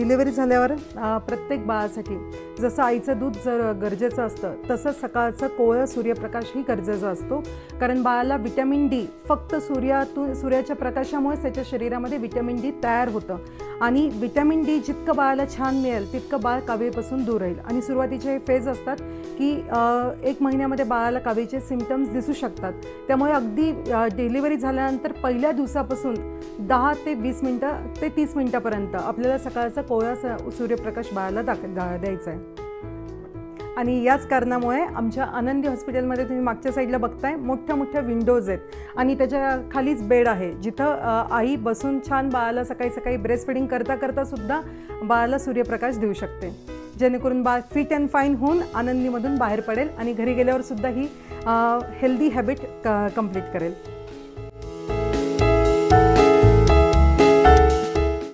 Delivery झाल्यावर प्रत्येक बाळासाठी जसं आईचं दूध जर गरजेचं असतं तसं सकाळचं कोवळं सूर्यप्रकाशही गरजेचा असतो, कारण बाळाला व्हिटॅमिन डी फक्त सूर्याच्या प्रकाशामुळेच त्याच्या शरीरामध्ये व्हिटॅमिन डी तयार होतं आणि व्हिटॅमिन डी जितकं बाळाला छान मिळेल तितकं बाळ कावीळपासून दूर राहील. आणि सुरुवातीचे हे फेज असतात की 1 महिन्यामध्ये बाळाला कावीळचे सिम्पटम्स दिसू शकतात. त्यामुळे अगदी डिलिव्हरी झाल्यानंतर पहिल्या दिवसापासून 10 ते 20 मिनटं ते 30 मिनटापर्यंत आपल्याला सकाळचा कोवळा सूर्यप्रकाश बाळाला द्यायचा आहे. आणि याच कारणामुळे आमच्या आनंदी हॉस्पिटलमध्ये तुम्ही मागच्या साईडला बघताय मोठ्या मोठ्या विंडोज आहेत आणि त्याच्या खालीच बेड आहे, जिथं आई बसून छान बाळाला सकाळी सकाळी ब्रेस्ट फिडिंग करता करता सुद्धा बाळाला सूर्यप्रकाश देऊ शकते, जेणेकरून बाळ फिट अँड फाईन होऊन आनंदीमधून बाहेर पडेल आणि घरी गेल्यावर सुद्धा ही हेल्दी हॅबिट कंप्लीट करेल.